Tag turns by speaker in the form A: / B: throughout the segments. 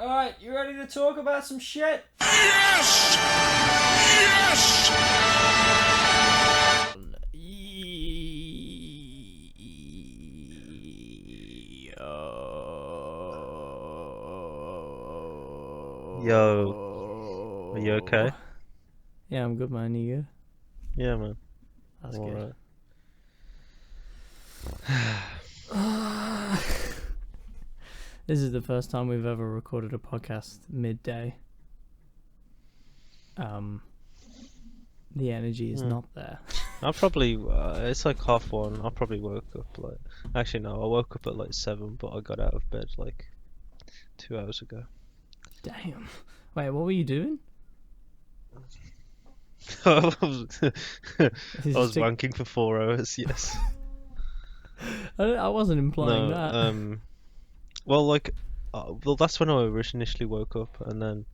A: Alright, you ready to talk about some shit?
B: Yes! Yes!
C: Yo, are you okay?
A: Yeah, I'm good, man. You good?
C: Yeah, man.
A: That's
C: I'm
A: good.
C: alright.
A: This is the first time we've ever recorded a podcast midday. The energy is not there.
C: I probably, it's like 1:30. I probably woke up like, actually no, I woke up at like 7, but I got out of bed like 2 hours ago.
A: Damn. Wait, what were you doing?
C: I was wanking for 4 hours, yes.
A: I wasn't implying
C: No,
A: that.
C: well, like, well, that's when I initially woke up, and then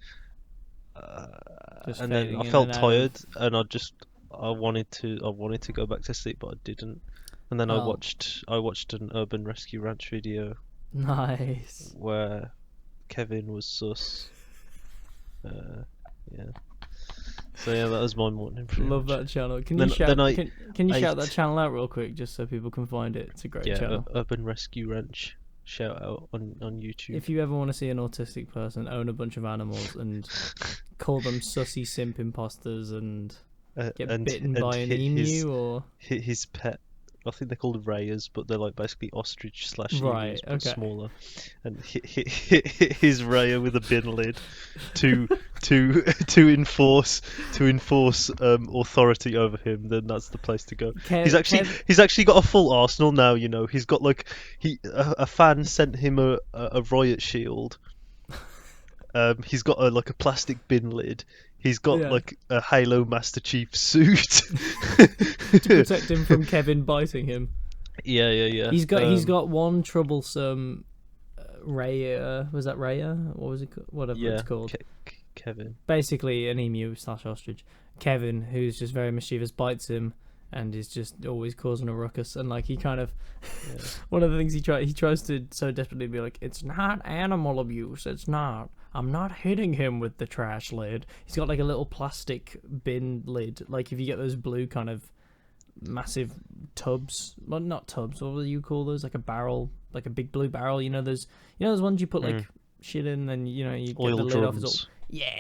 A: Just
C: and then
A: fading
C: I
A: in
C: felt
A: and out
C: tired,
A: of...
C: and I wanted to go back to sleep, but I didn't. And then
A: Well,
C: I watched an Urban Rescue Ranch video
A: nice.
C: where Kevin was sus. Yeah. So yeah, that was my morning.
A: Love
C: much.
A: that channel. Can
C: Then-
A: you shout?
C: then I
A: Can you shout
C: ate-
A: that channel out real quick, just so people can find it? It's a great channel.
C: Urban Rescue Ranch. Shout out on YouTube.
A: If you ever want to see an autistic person own a bunch of animals and call them sussy simp imposters and get bitten by an emu or...
C: his pet, I think they're called rayas, but they're like basically ostrich slash
A: Right,
C: emus, but
A: okay.
C: smaller. And his raya with a bin lid to enforce authority over him. Then that's the place to go. He's actually got a full arsenal now. You know, he's got like a fan sent him a riot shield. He's got like a plastic bin lid. He's got like a Halo Master Chief suit
A: to protect him from Kevin biting him.
C: Yeah.
A: He's got one troublesome Raya. Was that Raya? What was it? Whatever it's called.
C: Kevin.
A: Basically, an emu / ostrich. Kevin, who's just very mischievous, bites him and is just always causing a ruckus. And like he kind of, one of the things he tries to so desperately be like, it's not animal abuse. It's not. I'm not hitting him with the trash lid. He's got like a little plastic bin lid. Like if you get those blue kind of massive tubs, well, not tubs. What do you call those? Like a barrel, like a big blue barrel. You know those ones you put like shit in, and you get
C: oil
A: the lid
C: drums.
A: off. It's all,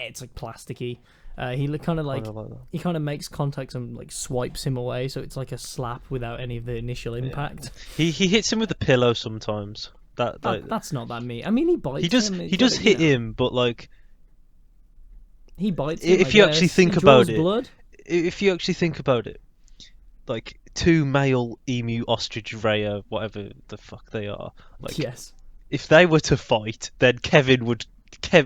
A: it's like plasticky. He kind of like he kind of makes contact and like swipes him away, so it's like a slap without any of the initial impact.
C: He hits him with a pillow sometimes.
A: That's not that mean. I mean, he bites.
C: He does hit him, but like
A: he bites. Him,
C: if you actually think about it,
A: blood.
C: If you actually think about it, like two male emu, ostrich, raya, whatever the fuck they are, like if they were to fight, then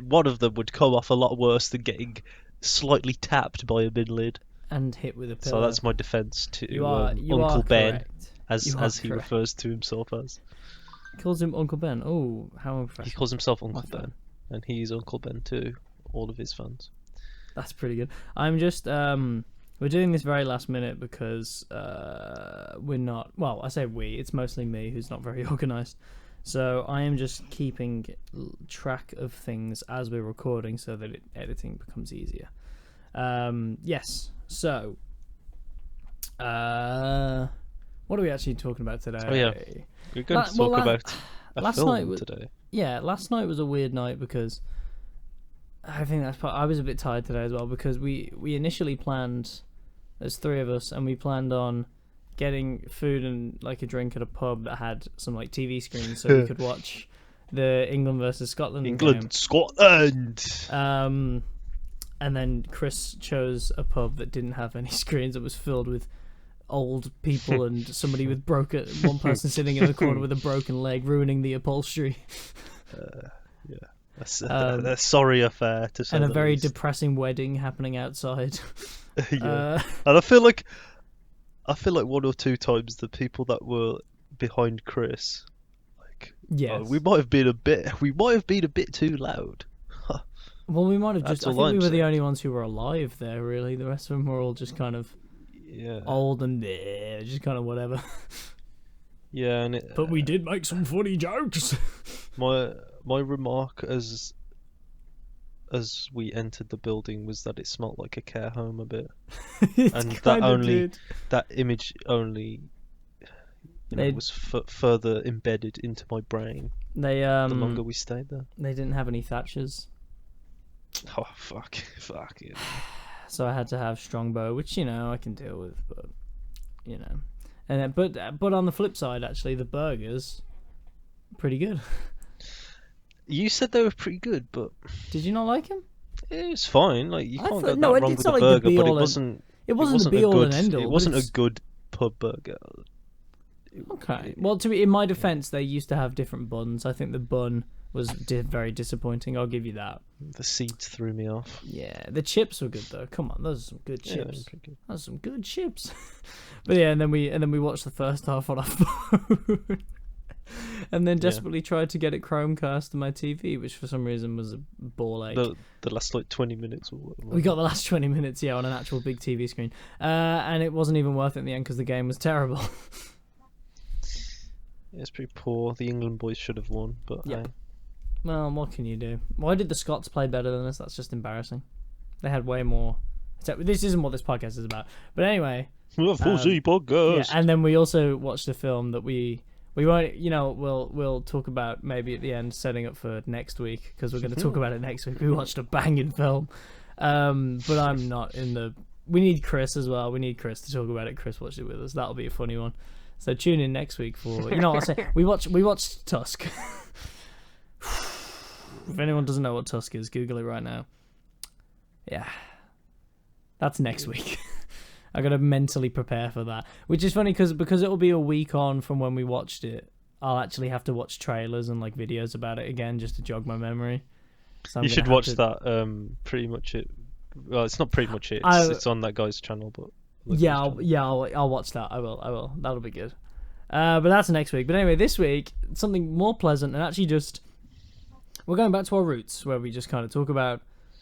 C: one of them would come off a lot worse than getting slightly tapped by a bin lid
A: and hit with a pillow.
C: So that's my defense to
A: you
C: Uncle Ben, as he
A: correct.
C: refers to himself as.
A: He calls him Uncle Ben. Oh, how unprofessional.
C: He calls himself Uncle Ben, and he's Uncle Ben to all of his fans.
A: That's pretty good. I'm just we're doing this very last minute because we're not. Well, I say we. It's mostly me who's not very organised. So I am just keeping track of things as we're recording so that editing becomes easier. Yes. So, what are we actually talking about today?
C: Oh yeah, we're going to talk about a film today.
A: Yeah, last night was a weird night because I think I was a bit tired today as well because we initially planned. There's 3 of us, and we planned on getting food and like a drink at a pub that had some like TV screens so we could watch the England versus Scotland game.
C: Scotland.
A: And then Chris chose a pub that didn't have any screens. It was filled with old people and somebody with one person sitting in the corner with a broken leg, ruining the upholstery.
C: Yeah, that's a sorry affair to say.
A: And a
C: the
A: very
C: least.
A: depressing wedding happening outside.
C: And I feel like 1 or 2 times the people that were behind Chris, like, we might have been a bit too loud.
A: Well, we might have just. I think we were the only ones who were alive there. Really, the rest of them were all just kind of old and just kind of whatever.
C: Yeah,
A: but we did make some funny jokes.
C: My remark as as we entered the building was that it smelt like a care home a bit,
A: It
C: and
A: kinda did.
C: that image only was further embedded into my brain.
A: They
C: The longer we stayed there.
A: They didn't have any Thatchers.
C: Oh fuck it.
A: So I had to have Strongbow, which I can deal with, but and then, but on the flip side, actually, the burgers pretty good.
C: You said they were pretty good, but
A: Did you not like them?
C: it was fine. Like you can't get that wrong
A: it's
C: with
A: not
C: the
A: like the
C: burger, but
A: be-all it wasn't the be all and end all.
C: It wasn't a good pub burger.
A: Okay. Well, in my defense, they used to have different buns. I think the bun was very disappointing. I'll give you that.
C: The seeds threw me off.
A: Yeah, the chips were good though. Come on, those are some good
C: Yeah,
A: chips.
C: pretty good.
A: Those are some good chips. But yeah, and then we watched the first half on our phone, and then desperately tried to get it Chromecast to my TV, which for some reason was a ball ache.
C: The last 20 minutes or whatever.
A: We got the last 20 minutes, on an actual big TV screen, and it wasn't even worth it in the end because the game was terrible.
C: Yeah, it's pretty poor. The England boys should have won, but
A: Yeah. Well, what can you do? Why did the Scots play better than us? That's just embarrassing. They had way more. This isn't what this podcast is about. But anyway.
C: podcast.
A: Yeah, and then we also watched a film that we won't. We'll talk about maybe at the end, setting up for next week because we're going to talk about it next week. We watched a banging film, but I'm not in the. We need Chris as well. We need Chris to talk about it. Chris watched it with us. That'll be a funny one. So tune in next week for what I'll say. We watched Tusk. If anyone doesn't know what Tusk is, Google it right now. Yeah, that's next week. I gotta mentally prepare for that, which is funny because it'll be a week on from when we watched it. I'll actually have to watch trailers and like videos about it again just to jog my memory. So
C: you should watch that. Pretty much it. Well, it's not pretty much it. It's on that guy's channel, but.
A: I'll watch that. I will. That'll be good. But that's next week. But anyway, this week something more pleasant and actually just we're going back to our roots where we just kind of talk about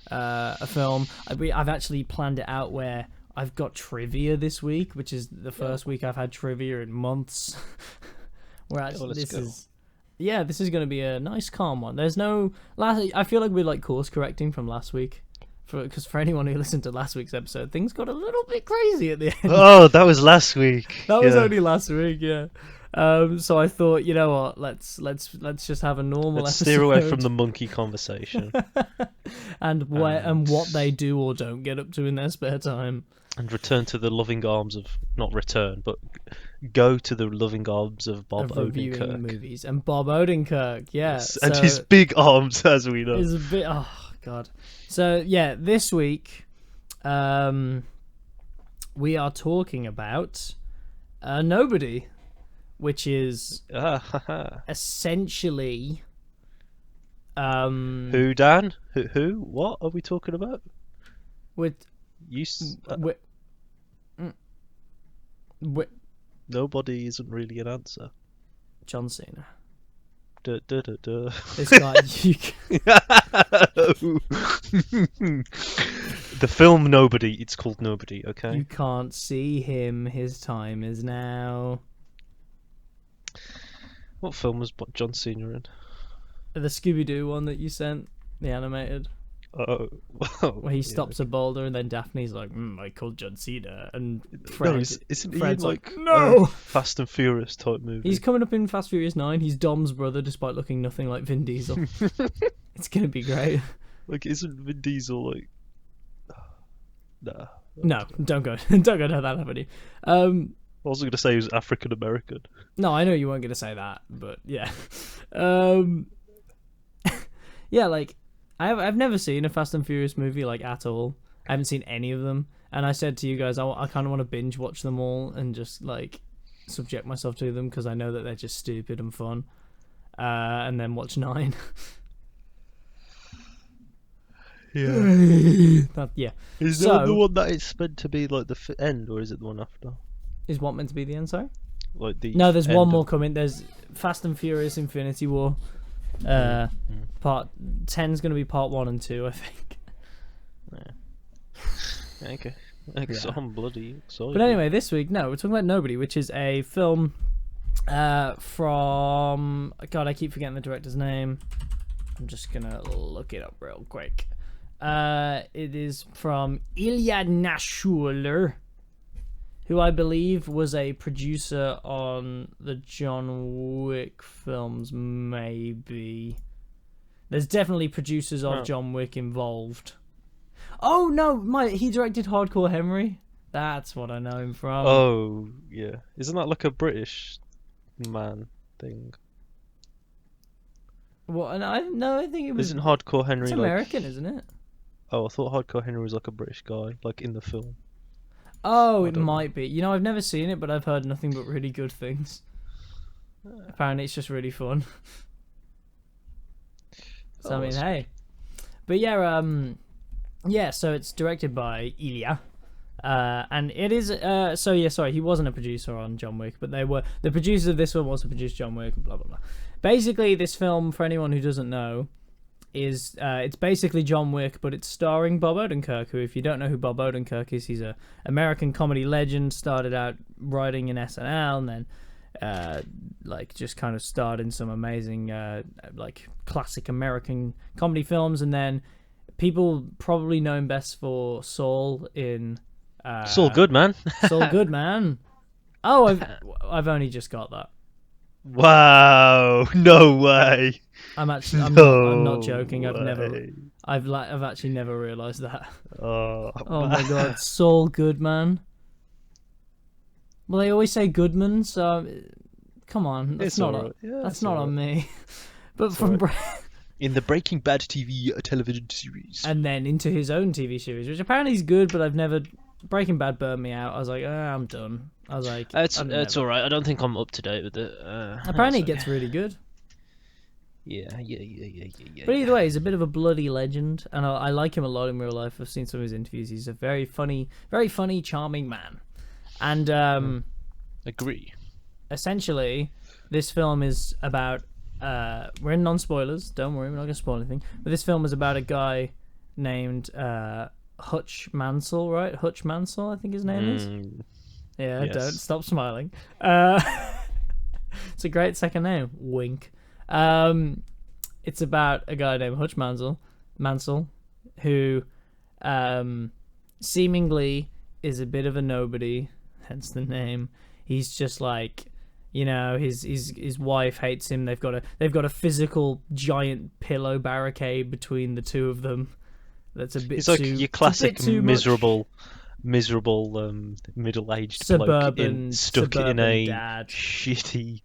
A: a film. I've actually planned it out where I've got trivia this week, which is the first week I've had trivia in months. This is going to be a nice calm one. There's no I feel like we're like course correcting from last week. Because for anyone who listened to last week's episode, things got a little bit crazy at the end.
C: Oh, that was last week.
A: That was only last week, yeah. So I thought, you know what? Let's just have a normal episode.
C: Steer away from the monkey conversation.
A: and what they do or don't get up to in their spare time.
C: And return to the loving arms of but go to the loving arms of Bob Odenkirk.
A: Movies and Bob Odenkirk, yes,
C: and his big arms, as we know.
A: Is a bit. Oh God. So yeah, this week, we are talking about Nobody, which is essentially.
C: Who, Dan? Who? What are we talking about? Nobody isn't really an answer.
A: John Cena.
C: This
A: guy.
C: The film Nobody. It's called Nobody. Okay.
A: You can't see him. His time is now.
C: What film was John Cena in?
A: The Scooby-Doo one that you sent, the animated.
C: Oh, well,
A: where he stops a boulder and then Daphne's like, I called John Cena, and
C: isn't he in like
A: no
C: Fast and Furious type movie?
A: He's coming up in Fast Furious 9. He's Dom's brother, despite looking nothing like Vin Diesel. It's gonna be great.
C: Like, isn't Vin Diesel like? Nah.
A: No, don't go down that avenue. I
C: wasn't gonna say he was African American.
A: No, I know you weren't gonna say that, but yeah, yeah, like. I've never seen a Fast and Furious movie like at all. I haven't seen any of them, and I said to you guys, I kind of want to binge watch them all and just like subject myself to them because I know that they're just stupid and fun, and then watch 9.
C: Yeah. Is that the one that it's meant to be like the end, or is it the one after?
A: Is what meant to be the end? Sorry.
C: Like
A: no, there's one more coming. There's Fast and Furious Infinity War. Part 10's going to be part 1 and 2, I think.
C: Yeah. Okay. I'm bloody excited.
A: But anyway, this week, we're talking about Nobody, which is a film from... God, I keep forgetting the director's name. I'm just going to look it up real quick. It is from Ilya Nashuler, who I believe was a producer on the John Wick films, maybe. There's definitely producers of John Wick involved. Oh, no, he directed Hardcore Henry. That's what I know him from.
C: Oh, yeah. Isn't that like a British man thing?
A: What? And I think it was...
C: Isn't Hardcore Henry
A: It's
C: like...
A: American, isn't it?
C: Oh, I thought Hardcore Henry was like a British guy, like in the film.
A: Oh, it might be. You know, I've never seen it, but I've heard nothing but really good things. Apparently, it's just really fun. So, I mean, hey. But yeah, so it's directed by Ilya. And it is, he wasn't a producer on John Wick, but the producers of this one also produced John Wick, blah, blah, blah. Basically, this film, for anyone who doesn't know, is it's basically John Wick, but it's starring Bob Odenkirk, who, if you don't know who Bob Odenkirk is, he's a American comedy legend, started out writing in SNL, and then just kind of starred in some amazing classic American comedy films, and then people probably know him best for Saul in
C: Saul Goodman.
A: Saul Goodman. Oh, I've only just got that.
C: Wow! No way.
A: I'm not joking. I've actually never realised that.
C: Oh
A: my god, Saul Goodman. Well, they always say Goodman, so come on, that's not on me. But from
C: in the Breaking Bad television series,
A: and then into his own TV series, which apparently is good, but I've never. Breaking Bad burned me out. I was like, I'm done. I was like,
C: it's all right. I don't think I'm up to date with it.
A: Apparently, it gets really good.
C: Yeah.
A: But either way, he's a bit of a bloody legend, and I like him a lot in real life. I've seen some of his interviews. He's a very funny, charming man. And
C: agree.
A: Essentially, this film is about. We're in non-spoilers. Don't worry, we're not going to spoil anything. But this film is about a guy named Hutch Mansell, right? Hutch Mansell, I think his name is. Yeah, yes. Don't stop smiling. It's a great second name. Wink. It's about a guy named Hutch Mansell, who seemingly is a bit of a nobody, hence the name. He's just like, you know, his wife hates him. They've got a physical giant pillow barricade between the two of them. That's a bit.
C: It's like your classic miserable middle-aged
A: suburban
C: stuck in a
A: dad.
C: Shitty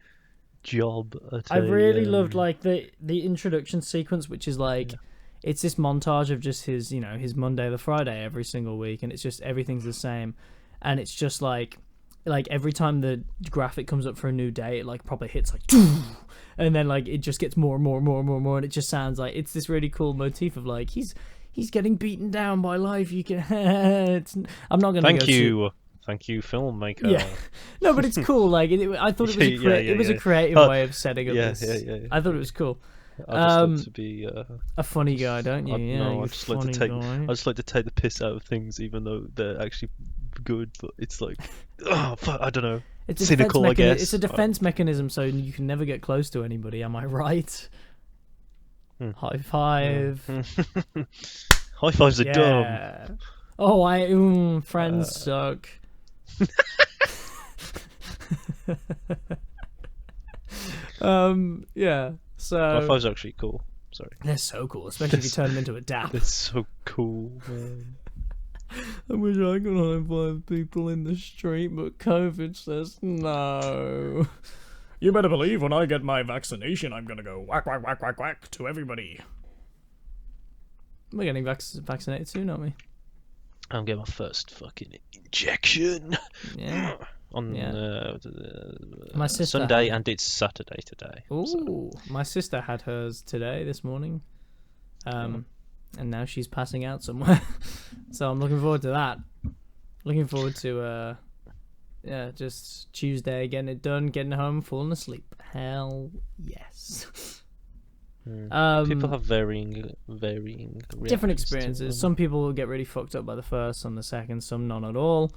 C: job.
A: I really loved like the introduction sequence, which is like it's this montage of just his Monday to Friday every single week, and it's just everything's the same, and it's just like every time the graphic comes up for a new day, it like probably hits like, and then like it just gets more and more, and it just sounds like it's this really cool motif of like he's getting beaten down by life. You can. I'm not gonna.
C: Thank you, filmmaker.
A: Yeah, no, but it's cool. Like I thought it was a creative way of setting up this. Yeah. I thought it was cool.
C: I just like to be
A: a funny guy, don't you?
C: I just like to take the piss out of things, even though they're actually good. But it's like, I don't know. It's cynical, I guess.
A: It's a defense mechanism, so you can never get close to anybody. Am I right? High five.
C: High fives are dumb.
A: Oh, friends suck. Yeah. So
C: high fives are actually cool. Sorry.
A: They're so cool, especially if you turn them into a dap.
C: They're so cool, man.
A: I wish I could high five people in the street, but COVID says no. You better believe when I get my vaccination, I'm gonna go whack, whack, whack, whack, whack to everybody. We're getting vaccinated soon, aren't we?
C: I'm getting my first fucking injection.
A: Yeah.
C: My sister Sunday and it's Saturday today.
A: Ooh, so. My sister had hers this morning. And now she's passing out somewhere. So I'm looking forward to that. Looking forward to just Tuesday, getting it done, getting home, falling asleep. Hell yes.
C: People have varying
A: different experiences. Some people will get really fucked up by the first, some the second, some none at all.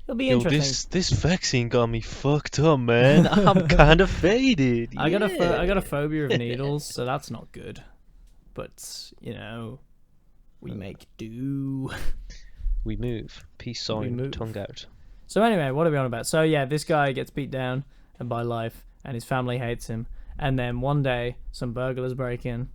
A: It'll be interesting.
C: This vaccine got me fucked up, man. I'm kind of faded.
A: I got a phobia of needles, so that's not good. But We make do.
C: We move. Peace sign. Tongue out.
A: So anyway, what are we on about? So yeah, this guy gets beat down by life, and his family hates him. And then one day, some burglars break in,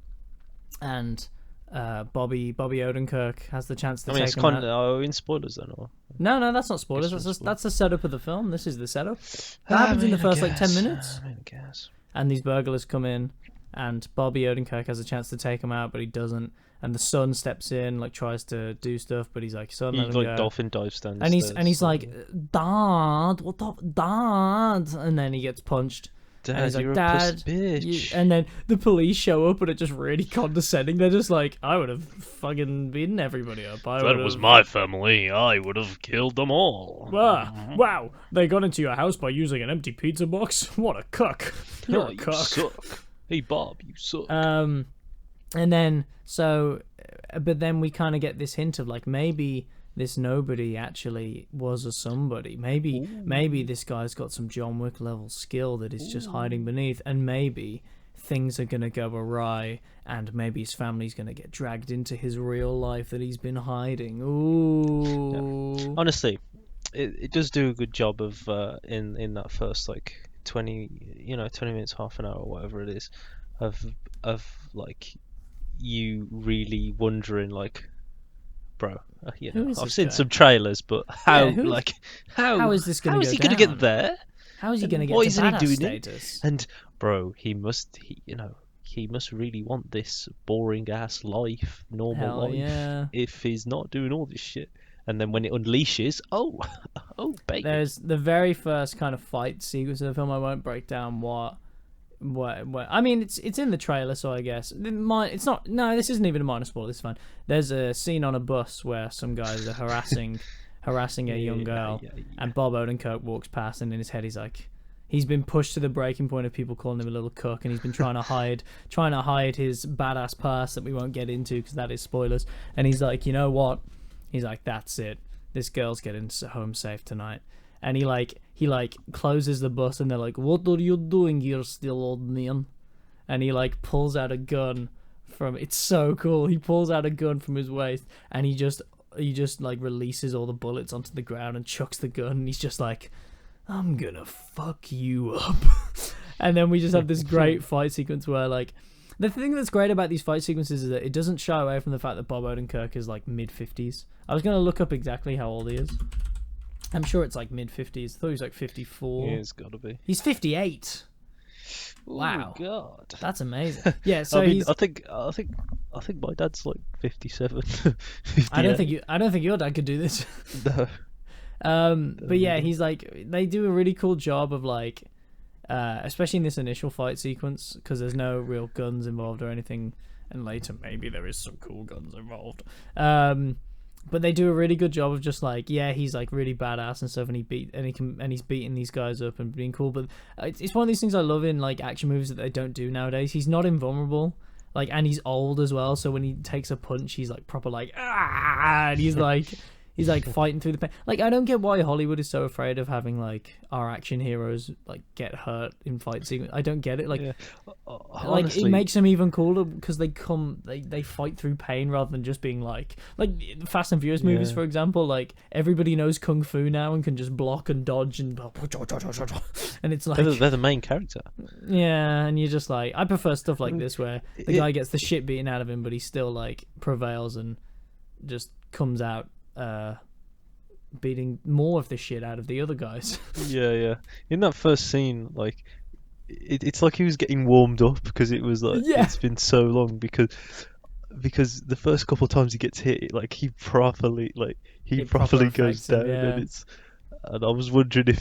A: and Bobby Odenkirk has the chance to take him out.
C: It's kind of... Are we in spoilers then? Or?
A: No, that's not spoilers. That's the setup of the film. This is the setup. That happens in the first 10 minutes.
C: I guess.
A: And these burglars come in, and Bobby Odenkirk has a chance to take him out, but he doesn't. And the son steps in, like tries to do stuff, but he's like, "Son, let him go."
C: Dolphin dive stand.
A: And he's like, "Dad, what up, Dad?" And then he gets punched.
C: Dad,
A: and he's like,
C: you're
A: "Dad,
C: a bitch."
A: And then the police show up, and are just really condescending. They're just like, "I would have fucking beaten everybody up.
C: That was my family. I would have killed them all."
A: Wow, they got into your house by using an empty pizza box. What a cuck! You're a cuck.
C: You suck. Hey Bob, you suck.
A: And then but then we kind of get this hint of like maybe this nobody actually was a somebody. Maybe this guy's got some John Wick level skill that is just hiding beneath, and maybe things are gonna go awry, and maybe his family's gonna get dragged into his real life that he's been hiding. Ooh.
C: Yeah. Honestly, it does do a good job of in that first like 20 minutes, half an hour, whatever it is, of like you really wondering like, bro, I've seen some trailers, but how
A: is this gonna
C: how is he gonna get there?
A: How is he gonna get to badass status?
C: And bro, he must really want this boring ass life, normal life, if he's not doing all this shit. And then when it unleashes, oh baby.
A: There's the very first kind of fight sequence of the film. I won't break down what I mean, it's in the trailer, so I guess it's not. No, this isn't even a minor spoiler. This is fine. There's a scene on a bus where some guys are harassing a young girl, and Bob Odenkirk walks past, and in his head he's been pushed to the breaking point of people calling him a little cook, and he's been trying to hide his badass past that we won't get into because that is spoilers. And he's like, you know what? He's like, that's it. This girl's getting home safe tonight. And he closes the bus, and they're like, "What are you doing here, still, old man?" And he pulls out a gun from. It's so cool. He pulls out a gun from his waist, and he just releases all the bullets onto the ground and chucks the gun. And he's just like, "I'm gonna fuck you up." And then we just have this great fight sequence where the thing that's great about these fight sequences is that it doesn't shy away from the fact that Bob Odenkirk is mid-50s. I was gonna look up exactly how old he is. I'm sure it's mid-50s. I thought he was 54.
C: Yeah, it's gotta be.
A: He's 58.
C: Wow. Oh God.
A: That's amazing. Yeah, so
C: I think my dad's 57. 58.
A: I don't think your dad could do this.
C: No.
A: But yeah, he's they do a really cool job of especially in this initial fight sequence, because there's no real guns involved or anything, and later maybe there is some cool guns involved. But they do a really good job of just he's really badass and stuff, and he's beating these guys up and being cool. But it's one of these things I love in action movies that they don't do nowadays. He's not invulnerable, and he's old as well. So when he takes a punch, he's proper and he's he's fighting through the pain. I don't get why Hollywood is so afraid of having our action heroes get hurt in fight sequences. I don't get it. Honestly, it makes them even cooler because they fight through pain rather than just being like Fast and Furious movies, for example. Everybody knows kung fu now and can just block and dodge and it's
C: they're the main character.
A: Yeah, and you're just I prefer stuff like this where the guy gets the shit beaten out of him, but he still prevails and just comes out beating more of the shit out of the other guys.
C: Yeah. In that first scene, it's he was getting warmed up because it was it's been so long because the first couple of times he gets hit, he properly goes down, and I was wondering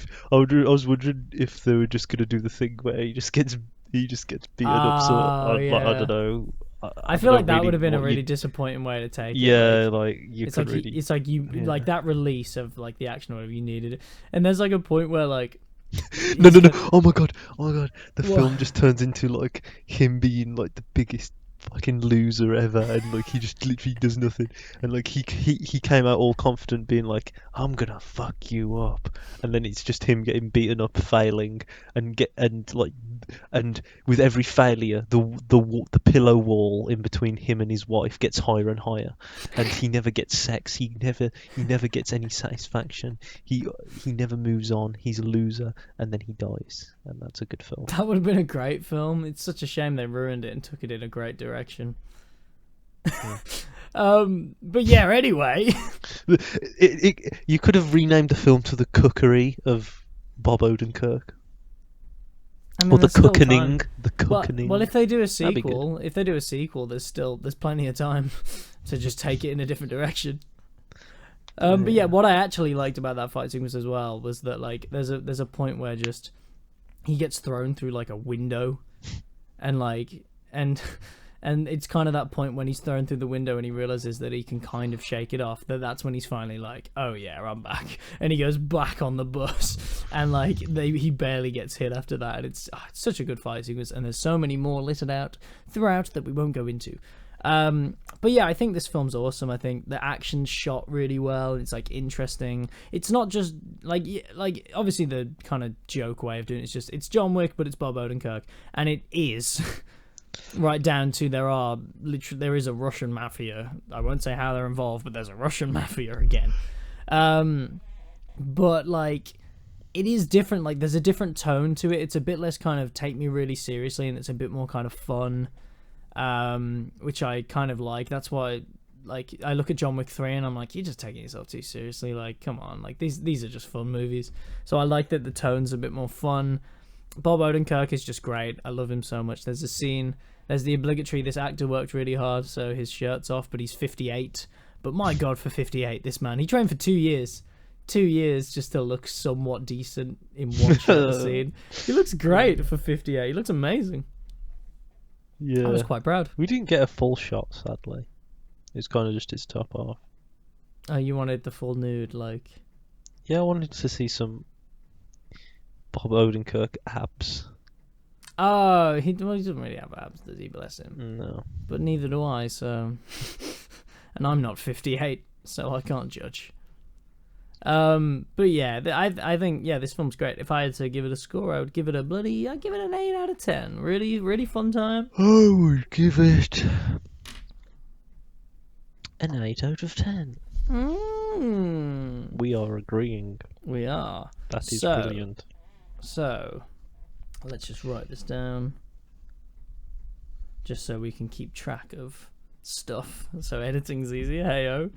C: if they were just gonna do the thing where he just gets beaten up. So I don't know.
A: I feel that would have been a really disappointing way to take it.
C: Yeah,
A: it's that release of the action or whatever you needed it. And there's a point where
C: no. Oh my god. The film just turns into him being the biggest fucking loser ever, and like he just literally does nothing, and like he came out all confident, being like, I'm gonna fuck you up, and then it's just him getting beaten up, failing, and with every failure, the pillow wall in between him and his wife gets higher and higher, and he never gets sex. He never gets any satisfaction. He never moves on. He's a loser, and then he dies, and that's a good film.
A: That would have been a great film. It's such a shame they ruined it and took it in a great direction. But yeah, anyway.
C: You could have renamed the film to The Cookery of Bob Odenkirk.
A: I mean,
C: Or The
A: there's still
C: Cookening.
A: time.
C: The Cookening.
A: Well, if they do a
C: That'd be good.
A: sequel, there's plenty of time to just take it in a different direction. But yeah, what I actually liked about that fight sequence as well was that like there's a point where just he gets thrown through like a window, and it's kind of that point when he's thrown through the window and he realizes that he can kind of shake it off. That's when he's finally like, oh yeah, I'm back, and he goes back on the bus, and like he barely gets hit after that. And it's such a good fight sequence, and there's so many more littered out throughout that we won't go into. But yeah, I think this film's awesome. I think the action's shot really well. It's like interesting. It's not just like obviously the kind of joke way of doing it's John Wick, but it's Bob Odenkirk, and it is right down to there is a Russian mafia. I won't say how they're involved, but there's a Russian mafia again. But like it is different. Like there's a different tone to it. It's a bit less kind of take me really seriously, and it's a bit more kind of fun. Which I kind of like. That's why, like, I look at John Wick 3 and I'm like, you're just taking yourself too seriously. Like, come on, like these are just fun movies. So I like that the tone's a bit more fun. Bob Odenkirk is just great. I love him so much. There's the obligatory. This actor worked really hard, so his shirt's off, but he's 58. But my God, for 58, this man, he trained for 2 years. 2 years just to look somewhat decent in one shot scene. He looks great for 58. He looks amazing.
C: Yeah,
A: I was quite proud.
C: We didn't get a full shot, sadly. It's kind of just his top off.
A: Oh, you wanted the full nude, like?
C: Yeah, I wanted to see some Bob Odenkirk abs.
A: Oh, he doesn't really have abs, does he? Bless him.
C: No.
A: But neither do I, so... And I'm not 58, so I can't judge. But yeah, I think this film's great. If I had to give it a score, I'd give it an 8 out of 10. Really, really fun time.
C: I would give it an 8 out of 10. We are agreeing.
A: We are.
C: That is brilliant.
A: So, let's just write this down, just so we can keep track of stuff. So editing's easier. Heyo.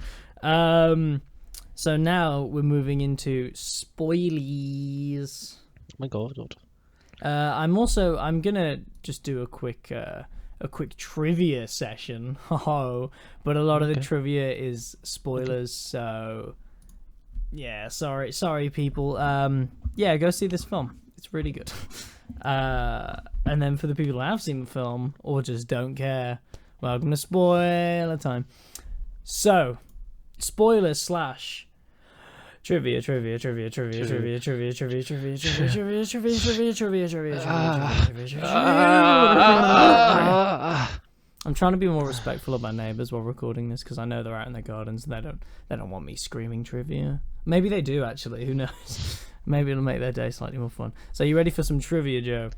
A: So now we're moving into spoilies.
C: Oh my God.
A: I'm gonna just do a quick trivia session. But a lot of the trivia is spoilers. So yeah, sorry people. Yeah, go see this film. It's really good. And then for the people who have seen the film or just don't care, welcome to spoiler time. So, spoilers / trivia. I'm trying to be more respectful of my neighbours while recording this because I know they're out in their gardens and they don't want me screaming trivia. Maybe they do actually. Who knows? Maybe it'll make their day slightly more fun. So you ready for some trivia, Joe?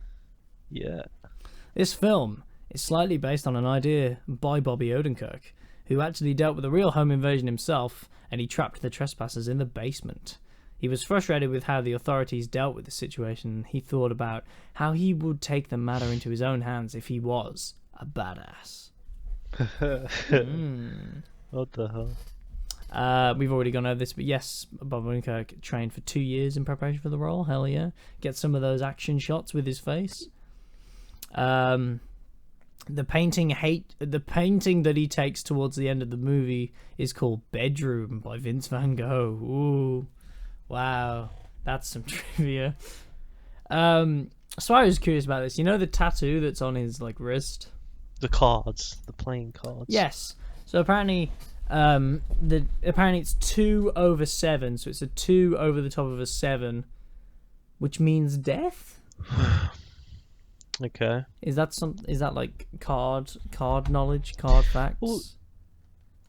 C: Yeah.
A: This film is slightly based on an idea by Bobby Odenkirk, who actually dealt with a real home invasion himself, and he trapped the trespassers in the basement. He was frustrated with how the authorities dealt with the situation. He thought about how he would take the matter into his own hands if he was a badass.
C: What the hell?
A: We've already gone over this, but yes, Bob Odenkirk trained for 2 years in preparation for the role. Hell yeah. Get some of those action shots with his face. The painting that he takes towards the end of the movie is called Bedroom by Vince Van Gogh. Ooh. Wow. That's some trivia. So I was curious about this. You know the tattoo that's on his wrist?
C: The cards, the playing cards.
A: Yes. So apparently apparently it's 2/7, so it's a 2 over the top of a 7, which means death.
C: Okay.
A: Is that like card knowledge, card facts?
C: Well,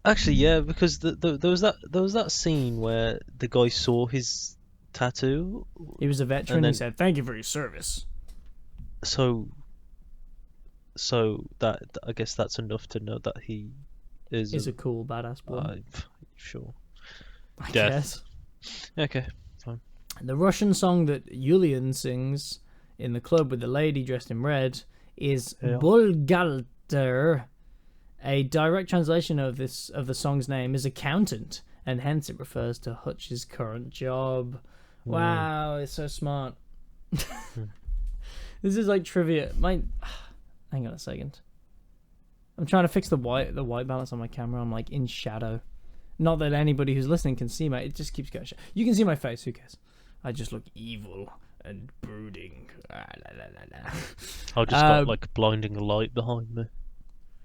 C: actually, yeah, because there was that scene where the guy saw his tattoo,
A: He was a veteran.
C: and
A: He
C: then
A: said, "Thank you for your service."
C: so that I guess that's enough to know that he is
A: Is a cool badass boy.
C: sure.
A: I
C: Death.
A: guess.
C: Okay, fine.
A: The Russian song that Yulian sings in the club with the lady dressed in red is
C: Yeah.
A: Bolgalter. A direct translation of the song's name is accountant, and hence it refers to Hutch's current job. Wow, it's so smart. This is like trivia. Hang on a second. I'm trying to fix the white balance on my camera. I'm like in shadow. Not that anybody who's listening can see it just keeps going. You can see my face. Who cares? I just look evil and brooding.
C: I just got like blinding light behind me.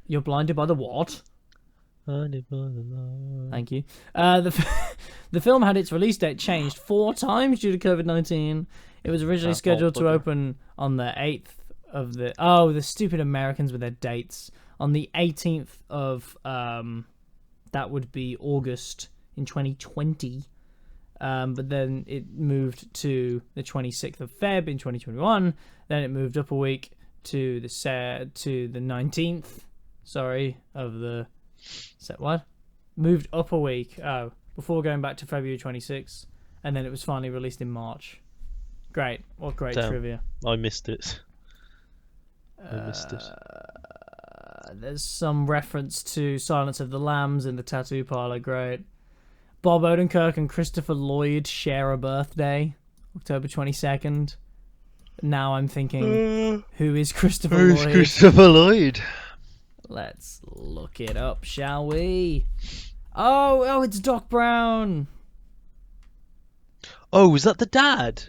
A: You're blinded by the what?
C: Blinded by the light.
A: Thank you. The film had its release date changed 4 times due to COVID-19. It was originally scheduled to open on the 8th of the... Oh, the stupid Americans with their dates. On the 18th of... that would be August in 2020. But then it moved to the 26th of Feb in 2021. Then it moved up a week to the 19th. Sorry, of the... What? Moved up a week. Oh, before going back to February 26th. And then it was finally released in March. Great. What great trivia.
C: I missed it.
A: There's some reference to Silence of the Lambs in the tattoo parlor. Great. Bob Odenkirk and Christopher Lloyd share a birthday, October 22nd. Now I'm thinking, who is Christopher Lloyd?
C: Who's Christopher Lloyd?
A: Let's look it up, shall we? Oh, it's Doc Brown.
C: Oh, was that the dad?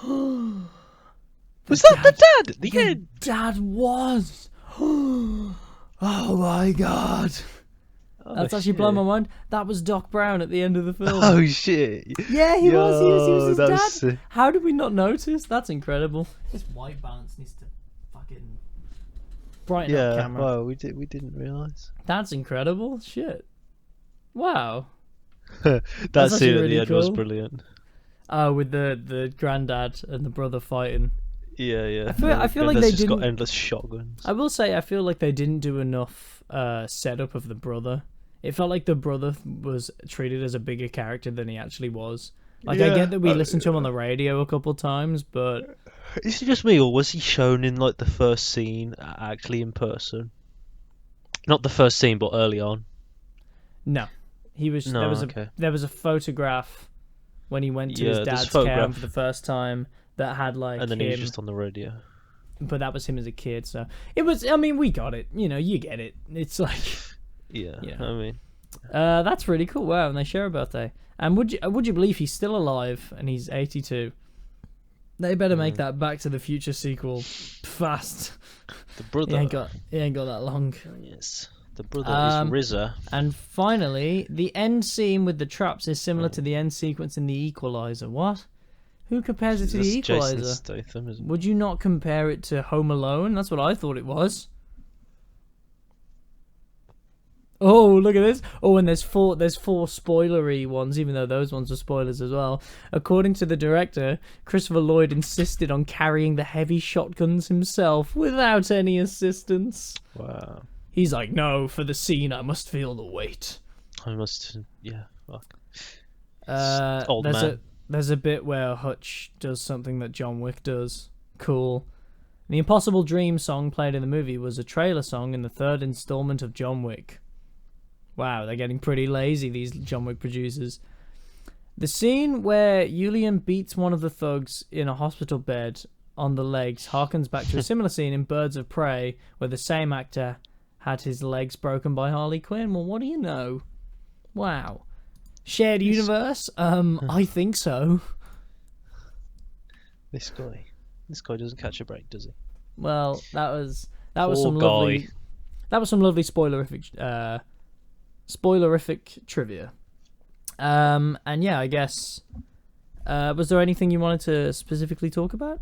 C: Was that the dad at the end?
A: Dad was. Oh my god. That's actually blown my mind. That was Doc Brown at the end of the film.
C: Oh shit.
A: Yeah, he was his dad.
C: Sick.
A: How did we not notice? That's incredible. This white balance needs to fucking brighten up camera.
C: Well, we didn't realise.
A: That's incredible. Shit. Wow.
C: That scene at
A: really
C: the end
A: cool.
C: was brilliant.
A: Oh, with the granddad and the brother fighting.
C: Yeah.
A: I feel like they
C: just
A: didn't.
C: got endless shotguns.
A: I will say, I feel like they didn't do enough setup of the brother. It felt like the brother was treated as a bigger character than he actually was. Like, I get that we listened to him on the radio a couple times, but...
C: Is it just me, or was he shown in, like, the first scene actually in person? Not the first scene, but early on.
A: No. He was...
C: No,
A: there was a photograph when he went to his dad's camp for the first time that had, like,
C: and then he was just on the radio.
A: But that was him as a kid, so... It was... I mean, we got it. You know, you get it. It's like...
C: Yeah,
A: Yeah.
C: I mean...
A: that's really cool. Wow, and they share a birthday. And would you believe he's still alive and he's 82? They better make that Back to the Future sequel fast.
C: The brother...
A: He ain't got that long.
C: Yes. The brother is RZA.
A: And finally, the end scene with the traps is similar to the end sequence in The Equalizer. What? Who compares it to The Equalizer?
C: Jason Statham, isn't it?
A: Would you not compare it to Home Alone? That's what I thought it was. Oh, look at this. Oh, and there's four spoilery ones, even though those ones are spoilers as well. According to the director, Christopher Lloyd insisted on carrying the heavy shotguns himself without any assistance.
C: Wow.
A: He's like, no, for the scene I must feel the weight.
C: I must... Yeah, fuck.
A: Old man. There's a bit where Hutch does something that John Wick does. Cool. The Impossible Dream song played in the movie was a trailer song in the 3rd installment of John Wick. Wow, they're getting pretty lazy, these John Wick producers. The scene where Julian beats one of the thugs in a hospital bed on the legs harkens back to a similar scene in Birds of Prey, where the same actor had his legs broken by Harley Quinn. Well, what do you know? Wow. Shared universe? I think so.
C: This guy doesn't catch a break, does he?
A: Well, that was
C: Poor
A: some
C: guy.
A: lovely... That was some lovely spoilerific trivia. And yeah, I guess... was there anything you wanted to specifically talk about?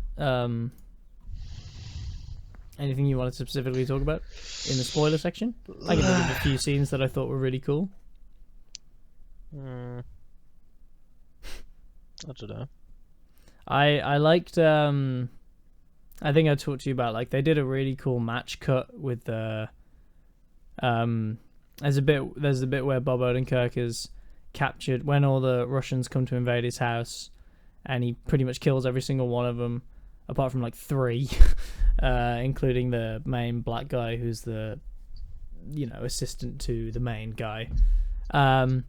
A: Anything you wanted to specifically talk about in the spoiler section? I can think of a few scenes that I thought were really cool.
C: I don't know.
A: I liked. I think I talked to you about, like, they did a really cool match cut with the. There's a bit where Bob Odenkirk is captured when all the Russians come to invade his house, and he pretty much kills every single one of them, apart from like 3, including the main black guy who's the, assistant to the main guy. And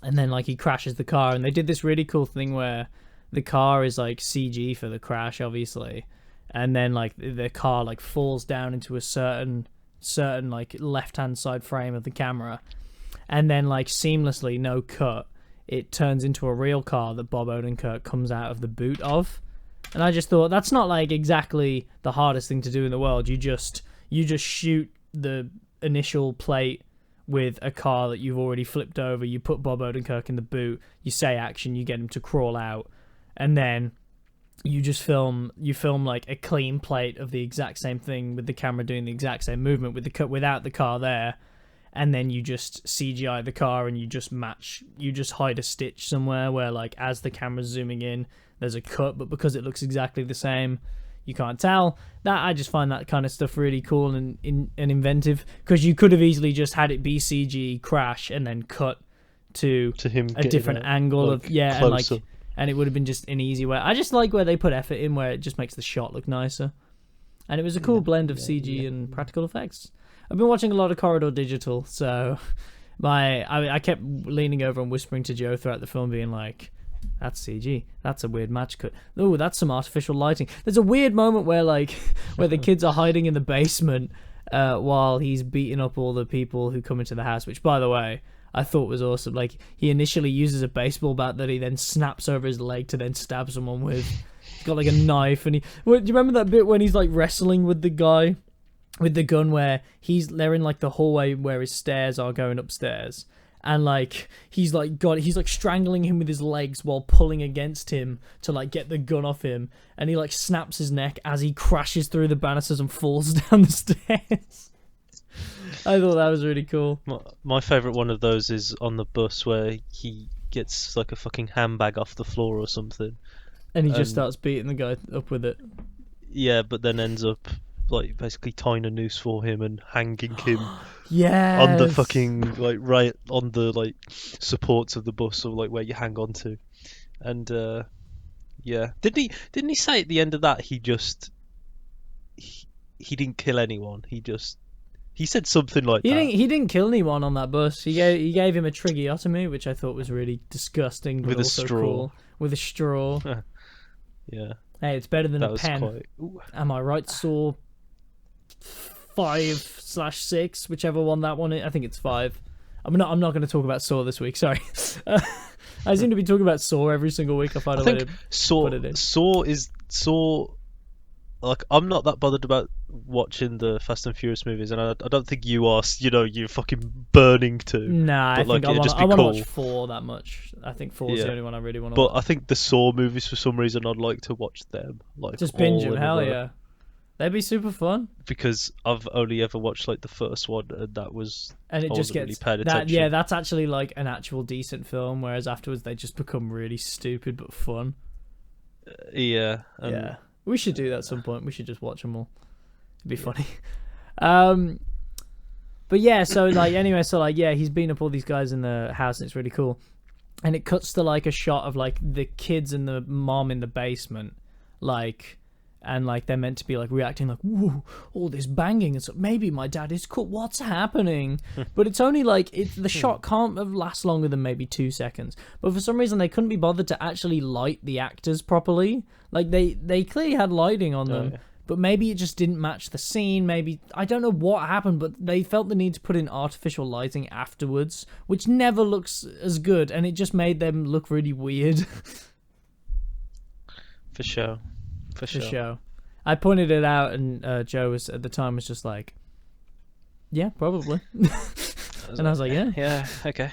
A: then like he crashes the car, and they did this really cool thing where the car is like CG for the crash, obviously, and then like the car like falls down into a certain like left-hand side frame of the camera, and then like seamlessly, no cut, it turns into a real car that Bob Odenkirk comes out of the boot of. And I just thought, that's not like exactly the hardest thing to do in the world. You just shoot the initial plate with a car that you've already flipped over, you put Bob Odenkirk in the boot, you say action, you get him to crawl out, and then you just film like a clean plate of the exact same thing with the camera doing the exact same movement with the cut without the car there, and then you just CGI the car and you just hide a stitch somewhere where, like, as the camera's zooming in, there's a cut, but because it looks exactly the same, you can't tell. That, I just find that kind of stuff really cool and inventive, because you could have easily just had it be CG crash and then cut to him a different angle of and it would have been just an easy way. I just like where they put effort in, where it just makes the shot look nicer. And it was a cool blend of CG and practical effects. I've been watching a lot of Corridor Digital, so I kept leaning over and whispering to Joe throughout the film, being like, that's CG. That's a weird match cut. Oh, that's some artificial lighting. There's a weird moment where the kids are hiding in the basement while he's beating up all the people who come into the house, which, by the way, I thought was awesome. Like, he initially uses a baseball bat that he then snaps over his leg to then stab someone with. He's got like a knife, and do you remember that bit when he's like wrestling with the guy with the gun, where they're in like the hallway where his stairs are going upstairs, and like he's like strangling him with his legs while pulling against him to like get the gun off him, and he like snaps his neck as he crashes through the banisters and falls down the stairs. I thought that was really cool.
C: My favourite one of those is on the bus where he gets like a fucking handbag off the floor or something,
A: and he just starts beating the guy up with it.
C: Yeah, but then ends up like basically tying a noose for him and hanging him
A: yes!
C: on the fucking like right on the like supports of the bus, or like where you hang on to. And yeah, didn't he say at the end of that he didn't kill anyone, he said something like that.
A: He didn't kill anyone on that bus. He gave him a tracheotomy, which I thought was really disgusting, but
C: with
A: also
C: a straw.
A: Cool. With a straw.
C: Yeah.
A: Hey, it's better than
C: that
A: a pen. Am I right? Saw 5/6, whichever one that one is. I think it's 5. I'm not going to talk about Saw this week. Sorry. I seem to be talking about Saw every single week. I find a way to put it in.
C: Saw. Like, I'm not that bothered about watching the Fast and Furious movies, and I don't think you are. You're fucking burning to.
A: Nah, I think I want to watch 4 that much. I think 4 is the only one I really want to watch.
C: But I think the Saw movies, for some reason, I'd like to watch them. Like,
A: just binge them, hell yeah. They'd be super fun.
C: Because I've only ever watched like the first one, and that was.
A: And it just gets
C: really
A: that. Yeah, that's actually like an actual decent film. Whereas afterwards, they just become really stupid but fun.
C: Yeah.
A: Yeah. We should do that at some point. We should just watch them all. It'd be funny. But yeah, so like anyway, so like yeah, he's beating up all these guys in the house, and it's really cool. And it cuts to like a shot of like the kids and the mom in the basement, like, and like they're meant to be like reacting like, whoa, all this banging, and so maybe my dad is cool. What's happening? But it's only like the shot can't have last longer than maybe 2 seconds. But for some reason they couldn't be bothered to actually light the actors properly. Like they clearly had lighting on them, but maybe it just didn't match the scene. Maybe I don't know what happened, but they felt the need to put in artificial lighting afterwards, which never looks as good, and it just made them look really weird.
C: For sure.
A: I pointed it out, and Joe was at the time was just like, "Yeah, probably," and I was like,
C: "Yeah, okay."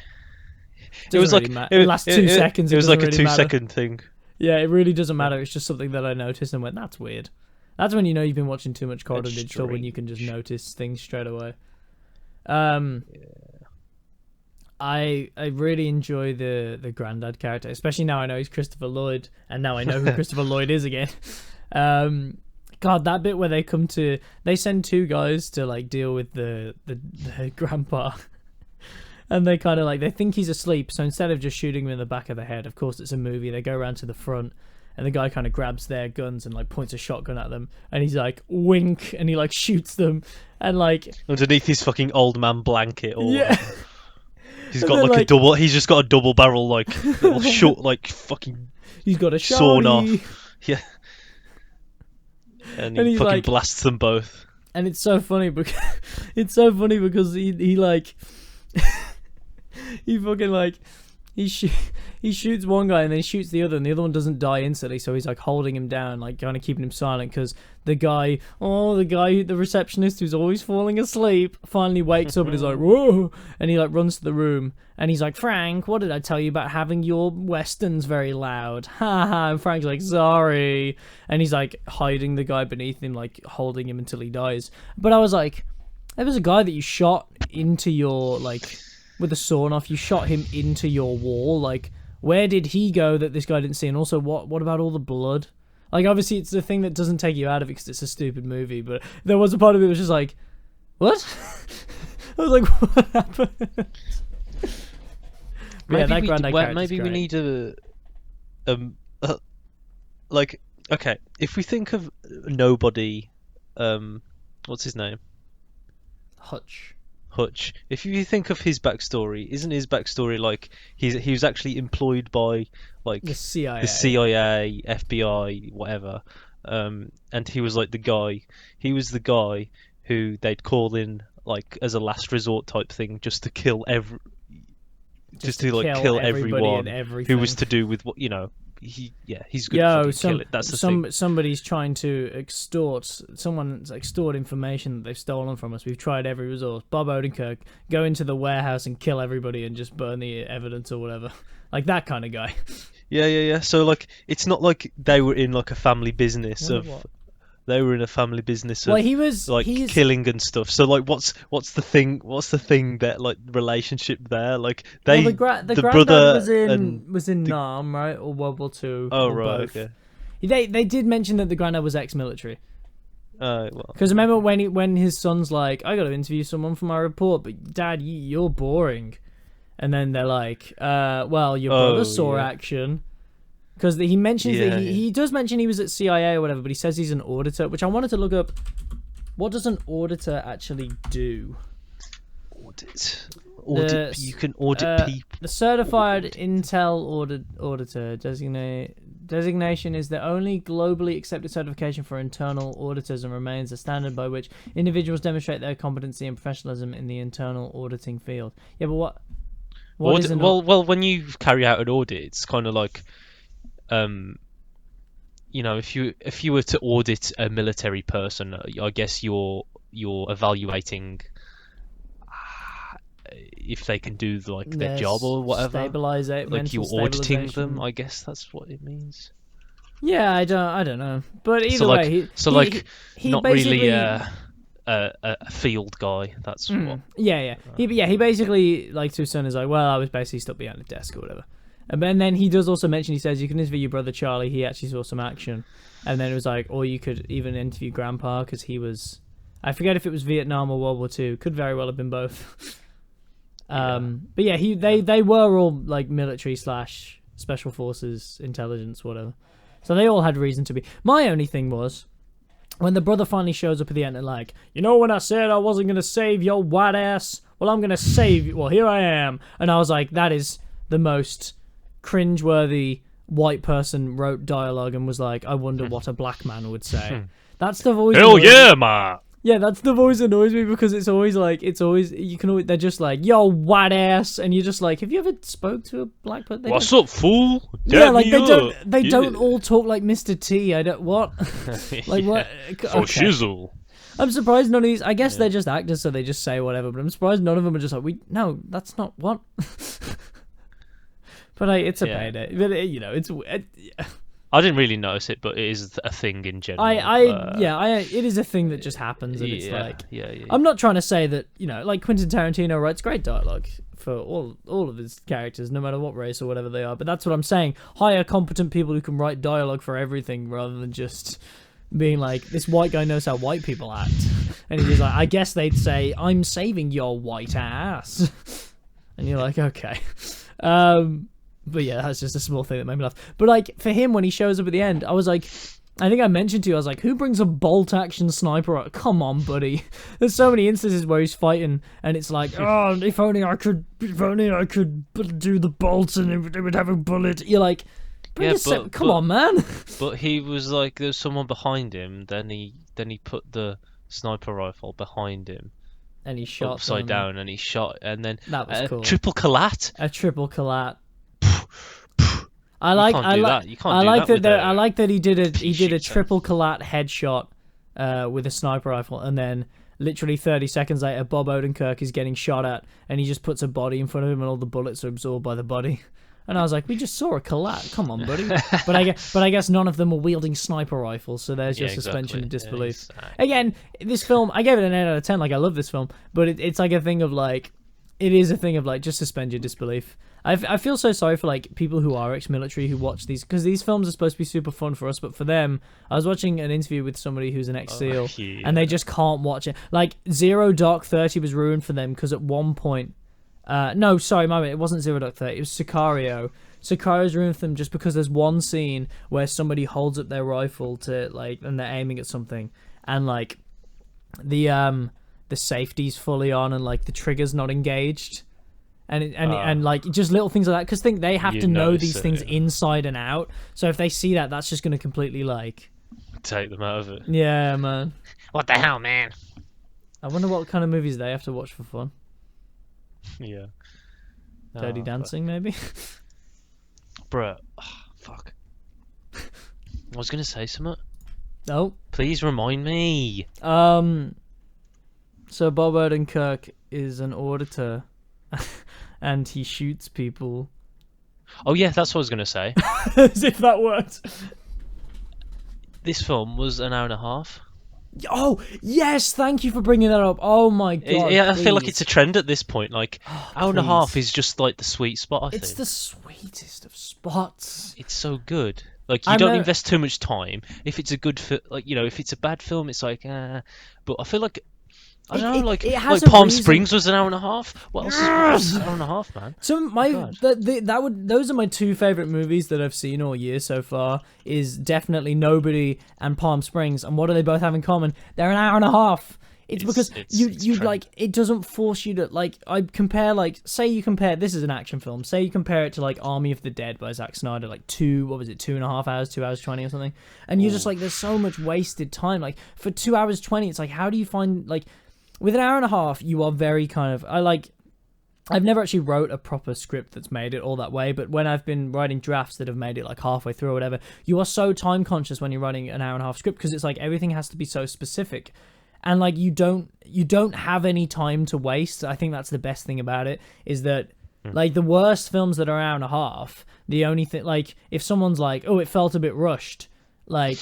A: It was like it lasts 2 seconds.
C: It was like a
A: really
C: 2-second thing.
A: Yeah, it really doesn't matter. It's just something that I noticed and went, "That's weird." That's when you know you've been watching too much Corridor
C: That's
A: Digital, when you can just
C: strange.
A: notice things straight away. I really enjoy the granddad character, especially now I know he's Christopher Lloyd, and now I know who Christopher Lloyd is again. God, that bit where they send two guys to like deal with the grandpa, and they kind of like, they think he's asleep, so instead of just shooting him in the back of the head, of course it's a movie, they go around to the front, and the guy kind of grabs their guns and like points a shotgun at them, and he's like, wink, and he like shoots them, and like
C: underneath his fucking old man blanket, or
A: yeah.
C: he's
A: And
C: got
A: then,
C: like a
A: like-
C: double. He's just got a double barrel, like little short, like fucking
A: He's got a
C: sawn
A: shotty.
C: off. Yeah. And
A: And
C: he
A: he's
C: fucking
A: like-
C: blasts them both.
A: And it's so funny because he like he fucking like he shoots one guy and then he shoots the other, and the other one doesn't die instantly, so he's like holding him down, like kind of keeping him silent, because the receptionist who's always falling asleep finally wakes up and is like, whoa, and he like runs to the room and he's like, Frank, what did I tell you about having your westerns very loud? Ha ha. And Frank's like, sorry, and he's like hiding the guy beneath him, like holding him until he dies. But I was like, there was a guy that you shot into your, like, with a sawn off, you shot him into your wall. Like, where did he go that this guy didn't see? And also, what about all the blood? Like, obviously, it's the thing that doesn't take you out of it because it's a stupid movie, but there was a part of it that was just like, what? I was like, what happened? Yeah, that granddad character's
C: Maybe we
A: great.
C: need like, okay, if we think of nobody, what's his name? Hutch. If you think of his backstory, isn't his backstory like he was actually employed by like
A: The CIA.
C: the CIA, FBI, whatever, and he was like the guy. He was the guy who they'd call in like as a last resort type thing, just to kill just to like kill
A: everybody
C: everyone
A: and everything.
C: who was to do with what he's good
A: Yo,
C: to kill it. That's the thing.
A: somebody's trying to someone's extort information that they've stolen from us. We've tried every resource. Bob Odenkirk, go into the warehouse and kill everybody and just burn the evidence or whatever. Like that kind of guy.
C: Yeah. So like, it's not like they were in like a family business
A: Wonder
C: of.
A: what?
C: They were in a family business of
A: Well, he's
C: killing and stuff. So like, what's the thing? What's the thing that like relationship there? Like they
A: the
C: the
A: granddad
C: brother
A: was in Nam, right, or World War II.
C: Oh
A: or
C: right,
A: both.
C: okay.
A: They did mention that the granddad was ex-military.
C: Well,
A: Because remember when his son's like, I got to interview someone for my report, but Dad, you're boring. And then they're like, well, your brother saw
C: yeah.
A: action. Because he mentions that
C: Yeah.
A: he does mention he was at CIA or whatever, but he says he's an auditor, which I wanted to look up. What does an auditor actually do?
C: audit.
A: The-
C: You can audit people.
A: The certified Intel auditor designation is the only globally accepted certification for internal auditors and remains a standard by which individuals demonstrate their competency and professionalism in the internal auditing field. Yeah, but what is an
C: Well, when you carry out an audit, it's kind of like, if you were to audit a military person, I guess you're evaluating if they can do like their job or whatever.
A: Stabilize it.
C: Like you're
A: mental
C: auditing them.
A: stabilization.
C: I guess that's what it means.
A: Yeah, I don't know. But either
C: So like,
A: way, he
C: not
A: basically,
C: really a field guy. That's what.
A: Yeah. He basically, like, to his son is like, well, I was basically stuck behind a desk or whatever. And then he does also mention, he says, you can interview your brother Charlie, he actually saw some action. And then it was like, or you could even interview Grandpa, because he was, I forget if it was Vietnam or World War II, could very well have been both. But yeah, they were all like military / special forces, intelligence, whatever. So they all had reason to be. My only thing was, when the brother finally shows up at the end and like, when I said I wasn't going to save your white ass? Well, I'm going to save you. Well, here I am. And I was like, that is the most cringeworthy white person wrote dialogue, and was like, I wonder what a black man would say. That's the voice.
C: Hell yeah, man!
A: Yeah, that's the voice that annoys me, because it's always they're just like, yo, white ass, and you're just like, have you ever spoke to a black person?
C: What's up, fool?
A: Yeah, like
C: Dap
A: they
C: me up.
A: don't all talk like Mr. T. I don't what, like what?
C: Oh,
A: Okay.
C: shizzle.
A: I'm surprised none of these. I guess they're just actors, so they just say whatever. But I'm surprised none of them are just like, no, that's not what. But it's a payday. But it's.
C: I didn't really notice it, but it is a thing in general.
A: It is a thing that just happens, and it's like, I'm not trying to say that, you know, like Quentin Tarantino writes great dialogue for all of his characters, no matter what race or whatever they are. But that's what I'm saying. Hire competent people who can write dialogue for everything, rather than just being like, this white guy knows how white people act, and he's like, I guess they'd say, I'm saving your white ass, and you're like, okay. But yeah, that's just a small thing that made me laugh. But like, for him, when he shows up at the end, I was like, I think I mentioned to you, I was like, who brings a bolt-action sniper? Come on, buddy. There's so many instances where he's fighting, and it's like, oh, if only I could do the bolts and it would have a bullet. You're like, come on, man.
C: But he was like, there's someone behind him. Then he put the sniper rifle behind him,
A: and he shot
C: upside down, and he shot, and then
A: that was cool.
C: Triple collat.
A: A triple collat.
C: I like
A: that he did a triple collat headshot with a sniper rifle, and then literally 30 seconds later, Bob Odenkirk is getting shot at, and he just puts a body in front of him, and all the bullets are absorbed by the body. And I was like, we just saw a collat. Come on, buddy. But I guess none of them were wielding sniper rifles, so there's your suspension of disbelief. Again, this film, I gave it an 8 out of 10. Like, I love this film, but it's like a thing of like, it is a thing of like, just suspend your disbelief. I feel so sorry for like people who are ex-military who watch these, because these films are supposed to be super fun for us, but for them, I was watching an interview with somebody who's an ex-SEAL, and they just can't watch it. Like, Zero Dark 30 was ruined for them because at one point, no, sorry, my bad, it wasn't Zero Dark 30, it was Sicario. Sicario's ruined for them just because there's one scene where somebody holds up their rifle to like, and they're aiming at something, and like the safety's fully on, and like the trigger's not engaged. And like just little things like that, because they have to know these things inside and out. So if they see that, that's just going to completely like
C: take them out of it.
A: Yeah, man.
C: What the hell, man?
A: I wonder what kind of movies they have to watch for fun.
C: Yeah.
A: Dirty Dancing, maybe.
C: Bruh, fuck. I was gonna say something.
A: Oh.
C: Please remind me.
A: So Bob Odenkirk is an auditor. And he shoots people.
C: Oh yeah, that's what I was gonna say.
A: As if that worked.
C: This film was an hour and a half.
A: Oh yes, thank you for bringing that up. Oh my god.
C: I feel like it's a trend at this point. Like hour and a half is just like the sweet spot. I think
A: it's the sweetest of spots.
C: It's so good. Like you don't invest too much time. If it's a good like you know, if it's a bad film, it's like. But I feel like. I don't know, like Palm Springs was an hour and a half. What else is an hour and a half, man?
A: So those are my two favorite movies that I've seen all year so far. Is definitely Nobody and Palm Springs. And what do they both have in common? They're an hour and a half. It's because you like, it doesn't force you to like. I compare, like, say you compare, this is an action film. Say you compare it to like Army of the Dead by Zack Snyder, like 2.5 hours, 2 hours 20 or something. And you're just like, there's so much wasted time. Like for 2 hours 20, it's like, how do you find like. With an hour and a half, you are very kind of... I've never actually wrote a proper script that's made it all that way, but when I've been writing drafts that have made it like halfway through or whatever, you are so time conscious when you're writing an hour and a half script, because it's like everything has to be so specific. And like you don't have any time to waste. I think that's the best thing about it, is that like the worst films that are an hour and a half, the only thing, like if someone's like, oh, it felt a bit rushed, like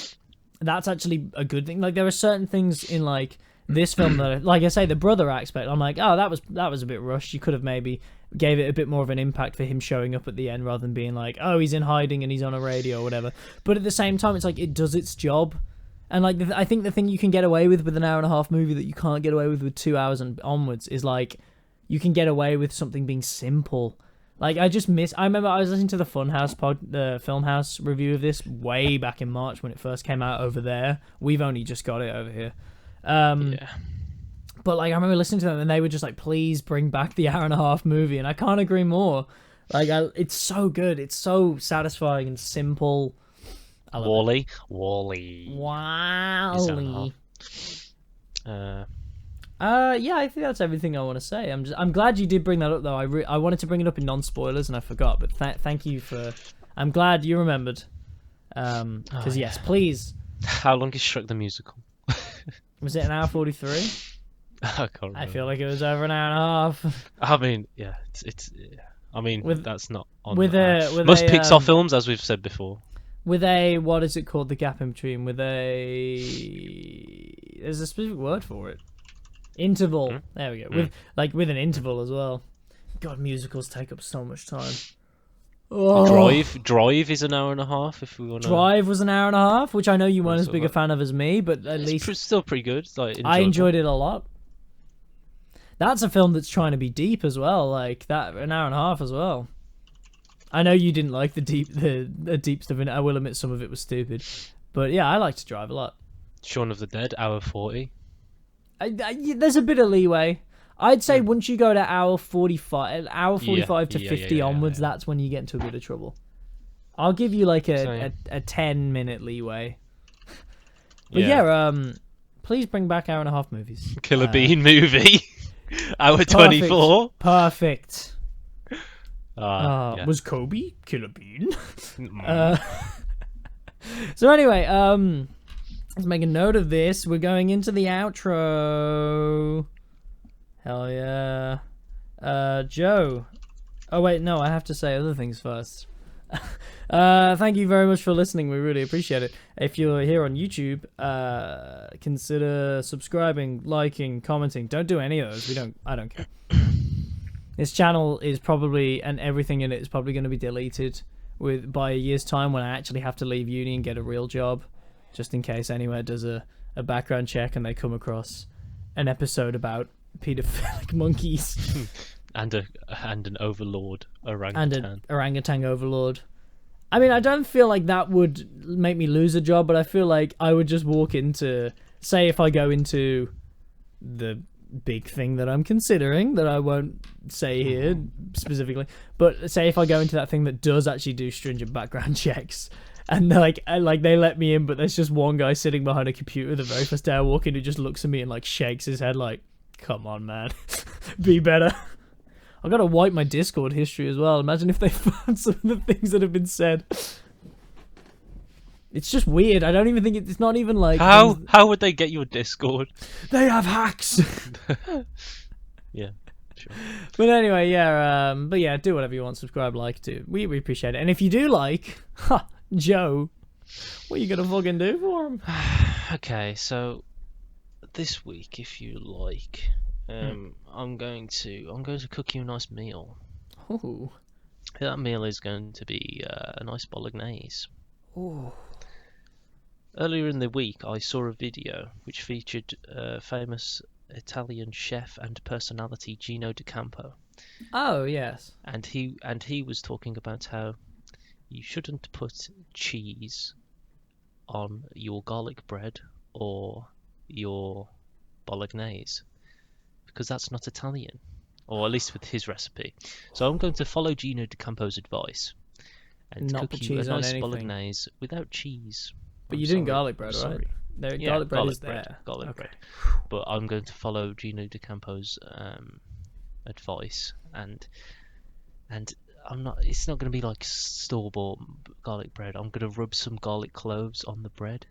A: that's actually a good thing. Like there are certain things in like this film that, like I say, the brother aspect, I'm like, oh, that was a bit rushed. You could have maybe gave it a bit more of an impact for him showing up at the end, rather than being like, oh, he's in hiding and he's on a radio or whatever. But at the same time, it's like it does its job. And like I think the thing you can get away with an hour and a half movie that you can't get away with 2 hours and onwards is like you can get away with something being simple. Like I remember I was listening to the the Filmhouse review of this way back in March when it first came out over there. We've only just got it over here. Yeah. But like I remember listening to them and they were just like, please bring back the hour and a half movie, and I can't agree more. Like it's so good, it's so satisfying and simple.
C: Wally.
A: Yeah, I think that's everything I want to say. I'm glad you did bring that up though. I wanted to bring it up in non-spoilers and I forgot, but thank you for. I'm glad you remembered. Because yes, please.
C: How long is Shrek the Musical?
A: Was it an hour 43?
C: I can't remember.
A: I feel like it was over an hour and a half.
C: I mean, yeah, it's. I mean, that's not on.
A: Most
C: Pixar films, as we've said before.
A: With a, what is it called? The gap in between. With a, there's a specific word for it. Interval. There we go. With an interval as well. God, musicals take up so much time. Oh.
C: Drive is an hour and a half if we want to.
A: Drive was an hour and a half, which I know you weren't as big a fan of as me, but at least
C: still pretty good. Like,
A: I enjoyed it a lot. That's a film that's trying to be deep as well, like that, an hour and a half as well. I know you didn't like the deep stuff in it. I will admit some of it was stupid, but yeah, I like to drive a lot.
C: Shaun of the Dead, hour 40.
A: There's a bit of leeway. I'd say once you go to hour 45 to 50 onwards, that's when you get into a bit of trouble. I'll give you like a 10-minute leeway. But please bring back hour and a half movies.
C: Killer Bean movie, hour 24.
A: Perfect. Was Kobe Killer Bean? So anyway, let's make a note of this. We're going into the outro. Hell yeah. Joe. Oh wait, no, I have to say other things first. Thank you very much for listening. We really appreciate it. If you're here on YouTube, consider subscribing, liking, commenting. Don't do any of those. I don't care. This channel is probably, and everything in it is probably going to be deleted by a year's time when I actually have to leave uni and get a real job, just in case anywhere does a background check and they come across an episode about pedophilic monkeys
C: and an overlord orangutan.
A: And an orangutan overlord. I mean, I don't feel like that would make me lose a job, but I feel like I would just walk into, say if I go into the big thing that I'm considering, that I won't say here specifically, but say if I go into that thing that does actually do stringent background checks, and they let me in, but there's just one guy sitting behind a computer the very first day I walk in who just looks at me and like shakes his head like, come on, man. Be better. I gotta wipe my Discord history as well. Imagine if they found some of the things that have been said. It's just weird. I don't even think it's not even like...
C: How would they get your Discord?
A: They have hacks!
C: Yeah, sure.
A: But anyway, yeah, but yeah, do whatever you want. Subscribe, like, do. We appreciate it. And if you do like, Joe, what are you gonna fucking do for him?
C: Okay, so this week, if you like, I'm going to cook you a nice meal.
A: Ooh.
C: That meal is going to be a nice bolognese.
A: Ooh.
C: Earlier in the week, I saw a video which featured famous Italian chef and personality Gino D'Acampo.
A: Oh yes.
C: And he was talking about how you shouldn't put cheese on your garlic bread or your bolognese because that's not Italian, or at least with his recipe. So I'm going to follow Gino D'Acampo's advice and
A: not
C: cook you a nice bolognese without cheese.
A: But you're doing garlic bread, right? Garlic bread is there.
C: Garlic bread. But I'm going to follow Gino D'Acampo's advice, and I'm not. It's not going to be like store-bought garlic bread. I'm going to rub some garlic cloves on the bread,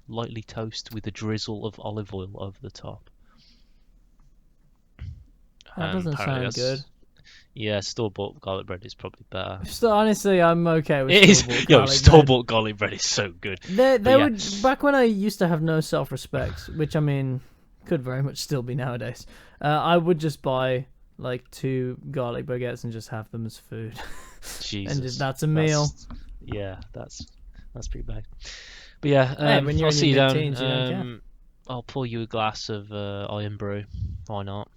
C: lightly toast with a drizzle of olive oil over the top.
A: That doesn't sound good.
C: Yeah, store-bought garlic bread is probably better.
A: So honestly, I'm okay with
C: it is.
A: Yo,
C: store-bought garlic bread is so good.
A: Back when I used to have no self-respect, which I mean could very much still be nowadays, I would just buy like 2 garlic baguettes and just have them as food.
C: Jesus,
A: and that's a meal.
C: That's pretty bad. But yeah,
A: when you're
C: I'll see you down.
A: You don't care.
C: I'll pour you a glass of iron brew. Why not?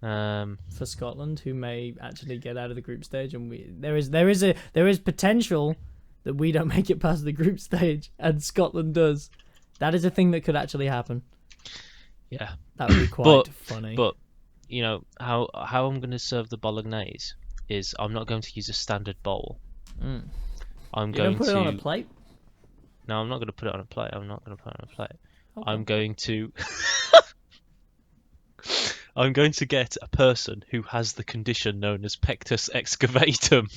A: For Scotland, who may actually get out of the group stage, and there is potential that we don't make it past the group stage, and Scotland does. That is a thing that could actually happen.
C: Yeah,
A: that would be quite funny.
C: But you know how I'm going to serve the bolognese is I'm not going to use a standard bowl. I'm going to
A: put it on a plate.
C: No, I'm not going to put it on a plate. Okay. I'm going to get a person who has the condition known as pectus excavatum,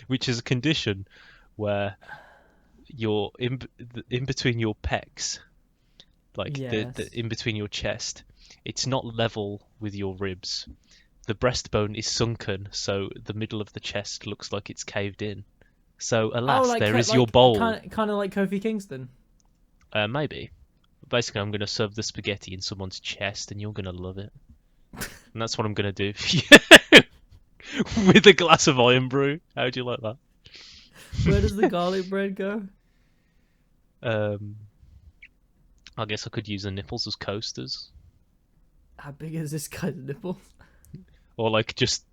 C: which is a condition where you're in between your pecs, like the in between your chest, it's not level with your ribs. The breastbone is sunken, so the middle of the chest looks like it's caved in. So alas,
A: like,
C: there is your bowl.
A: Kind of like Kofi Kingston.
C: Maybe. Basically, I'm going to serve the spaghetti in someone's chest, and you're going to love it. And that's what I'm going to do for you. With a glass of iron brew. How do you like that?
A: Where does the garlic bread go?
C: I guess I could use the nipples as coasters.
A: How big is this guy's nipple?
C: Or like just...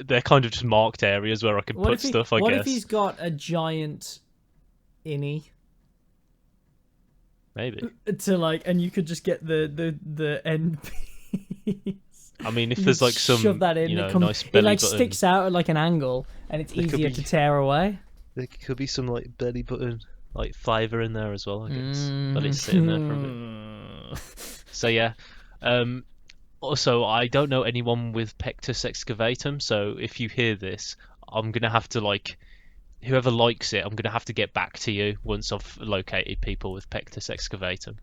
C: They're kind of just marked areas where I can put stuff, I guess.
A: What if he's got a giant innie?
C: Maybe.
A: To like, and you could just get the end piece.
C: I mean, if there's like some,
A: shove that in,
C: nice belly
A: it like
C: button.
A: sticks out at like an angle, and it's easier to tear away.
C: There could be some like belly button like flavour in there as well, I guess. But it's sitting there for a bit. So yeah. Also, I don't know anyone with pectus excavatum, so if you hear this, I'm gonna have to like, whoever likes it, I'm gonna have to get back to you once I've located people with pectus excavatum.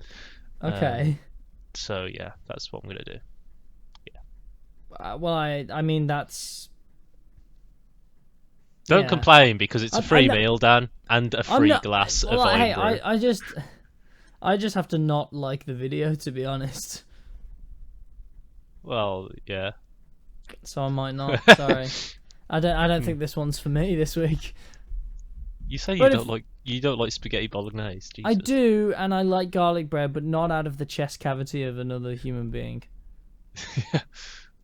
A: Okay.
C: So yeah, that's what I'm gonna do.
A: Well, I mean that's.
C: Don't complain because it's a free meal, Dan, and a free glass of iron brew.
A: I just have to not like the video, to be honest.
C: Well, yeah.
A: So I might not. Sorry, I don't think this one's for me this week.
C: You say you don't like spaghetti bolognese. Jesus.
A: I do, and I like garlic bread, but not out of the chest cavity of another human being.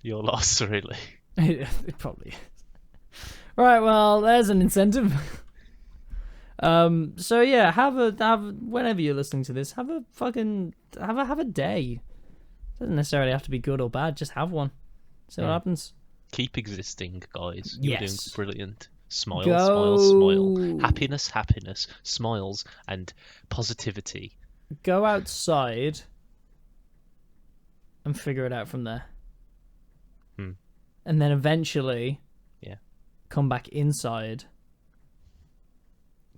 C: You're lost, really.
A: It probably is. Right, well, there's an incentive. So yeah, have whenever you're listening to this, have a day. Doesn't necessarily have to be good or bad. Just have one. See what happens.
C: Keep existing, guys. You're doing brilliant. Smile,
A: Go...
C: smile, smile. Happiness, happiness. Smiles and positivity.
A: Go outside and figure it out from there. And then eventually, come back inside,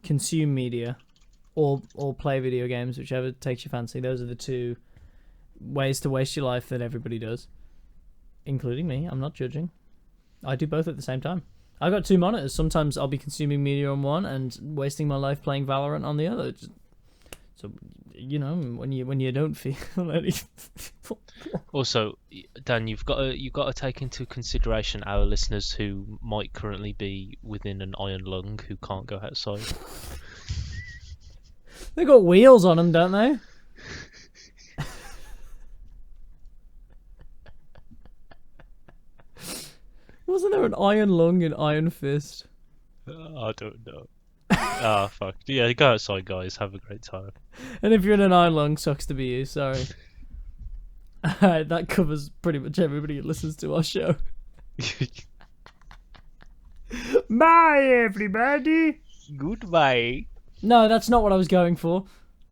A: consume media, or play video games, whichever takes your fancy. Those are the two ways to waste your life that everybody does, including me. I'm not judging. I do both at the same time. I've got two monitors. Sometimes I'll be consuming media on one and wasting my life playing Valorant on the other. So, you know, when you don't feel anything.
C: Also, Dan, you've got to take into consideration our listeners who might currently be within an iron lung who can't go outside.
A: They got wheels on them, don't they? Wasn't there an iron lung and iron fist?
C: I don't know. Ah, fuck. Yeah, go outside, guys. Have a great time.
A: And if you're in an iron lung, sucks to be you. Sorry. Alright, that covers pretty much everybody who listens to our show. Bye, everybody.
C: Goodbye.
A: No, that's not what I was going for.